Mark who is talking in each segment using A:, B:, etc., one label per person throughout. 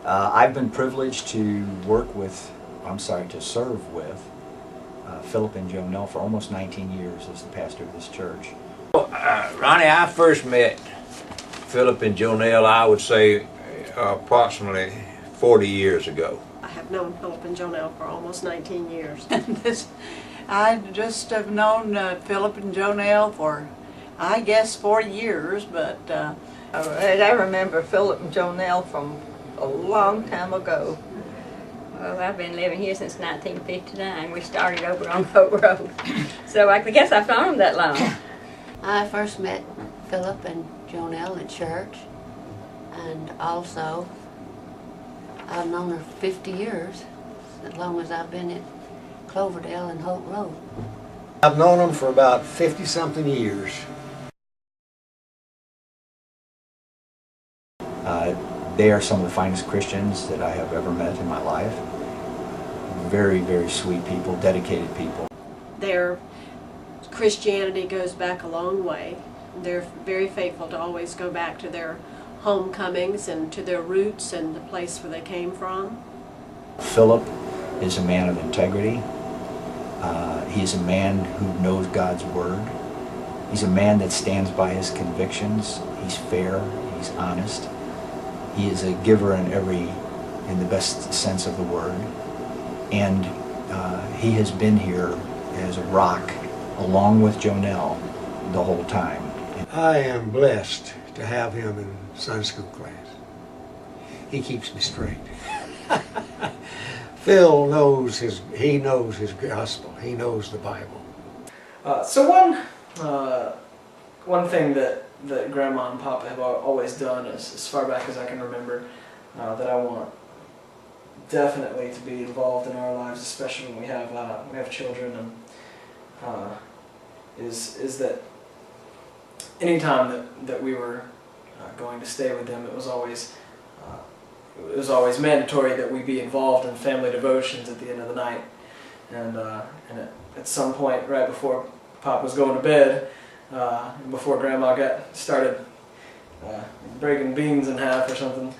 A: I've been privileged to serve with Phillip and Jonelle for almost 19 years as the pastor of this church.
B: Ronnie, I first met Phillip and Jonelle, I would say, approximately 40 years ago.
C: I have known Phillip and Jonelle for almost 19 years.
D: I just have known Phillip and Jonelle for, I guess, 4 years, but
E: I remember Phillip and Jonelle from a long time ago.
F: Well, I've been living here since 1959. We started over on Hope Road. So I guess I've known them that long.
G: I first met Phillip and Jonelle at church, and also I've known her 50 years, as long as I've been at Cloverdale and Hope Road.
H: I've known them for about 50-something years.
A: They are some of the finest Christians that I have ever met in my life. Very, very sweet people, dedicated people.
C: Their Christianity goes back a long way. They're very faithful to always go back to their homecomings and to their roots and the place where they came from.
A: Phillip is a man of integrity. He is a man who knows God's Word. He's a man that stands by his convictions. He's fair, he's honest. He is a giver in the best sense of the word. And he has been here as a rock, along with Jonelle, the whole time.
H: I am blessed to have him in Sunday school class. He keeps me straight. Phil knows his gospel. He knows the Bible.
I: So one thing that Grandma and Papa have always done, as far back as I can remember, that I want definitely to be involved in our lives, especially when we have children, and is that anytime that we were going to stay with them, it was always mandatory that we be involved in family devotions at the end of the night, and at some point right before Pop was going to bed, before Grandma started breaking beans in half or something,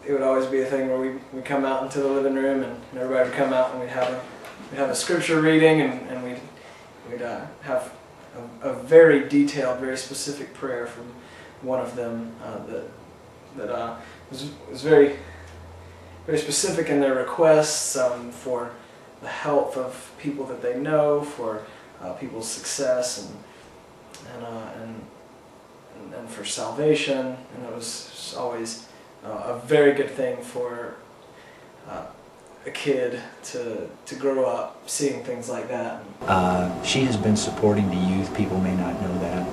I: it would always be a thing where we'd come out into the living room, and everybody would come out, and we'd have a scripture reading, and we'd have a very detailed, very specific prayer from one of them that was very, very specific in their requests for the health of people that they know, for people's success, and for salvation. And it was always a very good thing for a kid to grow up seeing things like that.
A: She has been supporting the youth. People may not know that.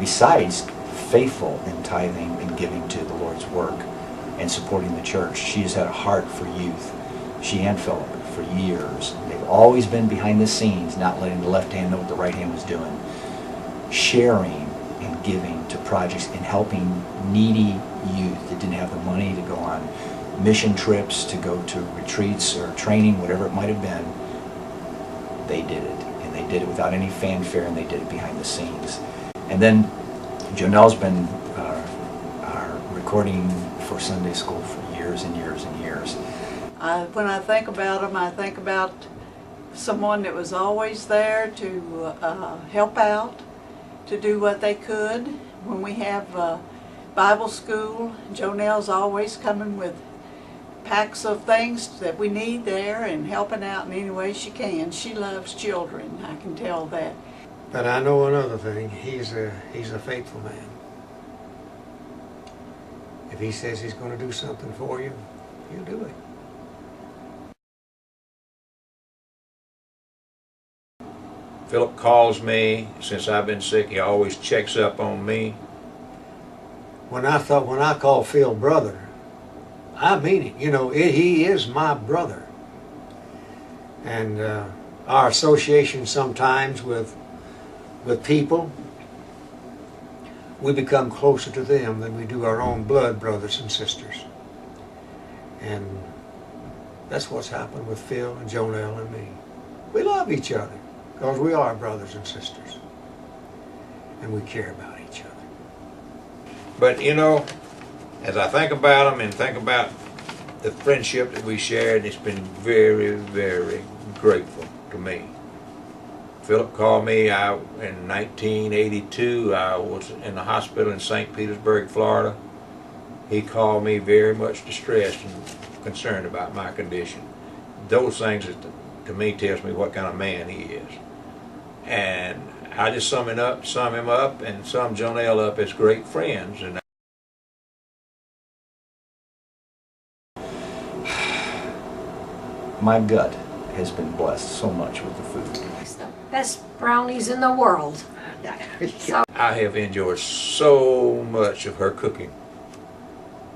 A: Besides faithful in tithing and giving to the Lord's work and supporting the church, she has had a heart for youth. She and Phillip for years. They've always been behind the scenes, not letting the left hand know what the right hand was doing. Sharing and giving to projects and helping needy youth that didn't have the money to go on mission trips, to go to retreats or training, whatever it might have been. They did it, and they did it without any fanfare, and they did it behind the scenes. And then Jonelle's been recording for Sunday school for years and years and years.
D: when I think about them, I think about someone that was always there to help out, to do what they could. When we have Bible school, Jonelle's always coming with packs of things that we need there and helping out in any way she can. She loves children, I can tell that.
H: But I know another thing, he's a faithful man. If he says he's going to do something for you, he'll do it.
B: Phillip calls me. Since I've been sick, he always checks up on me.
H: When I call Phil brother, I mean it. You know, he is my brother. And our association sometimes with people, we become closer to them than we do our own blood brothers and sisters. And that's what's happened with Phil and Jonelle and me. We love each other because we are brothers and sisters. And we care about each other.
B: But you know, as I think about them and think about the friendship that we shared, it's been very, very grateful to me. Phillip called me out in 1982. I was in the hospital in St. Petersburg, Florida. He called me very much distressed and concerned about my condition. Those things, to me, tells me what kind of man he is. And I just sum him up, and sum Jonelle up as great friends. And
A: My gut has been blessed so much with the food.
J: It's the best brownies in the world. So
B: I have enjoyed so much of her cooking.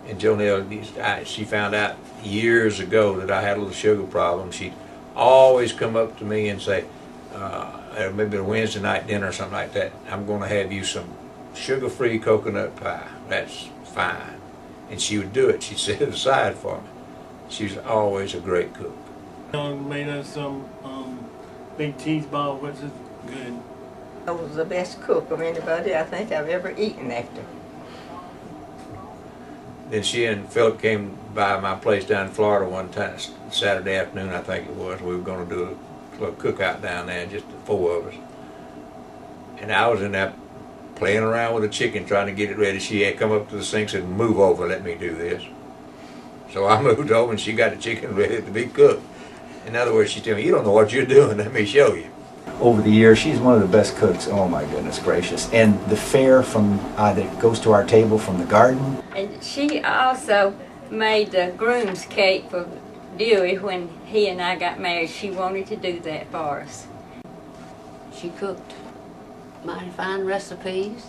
B: And Jonelle, she found out years ago that I had a little sugar problem. She'd always come up to me and say, maybe a Wednesday night dinner or something like that, I'm going to have you some sugar-free coconut pie. That's fine. And she would do it. She'd set it aside for me. She was always a great cook.
K: Made us some big cheese ball, which is good.
E: I was the best cook of anybody I think I've ever eaten after.
B: Then she and Phillip came by my place down in Florida one time, Saturday afternoon I think it was. We were going to do a little cookout down there, just the four of us. And I was in there playing around with the chicken, trying to get it ready. She had come up to the sink and said, "Move over, let me do this." So I moved over and she got the chicken ready to be cooked. In other words, she told me, "You don't know what you're doing, let me show you."
A: Over the years, she's one of the best cooks. Oh my goodness gracious. And the fare from that goes to our table from the garden.
F: And she also made the groom's cake for Dewey when he and I got married. She wanted to do that for us.
G: She cooked mighty fine recipes,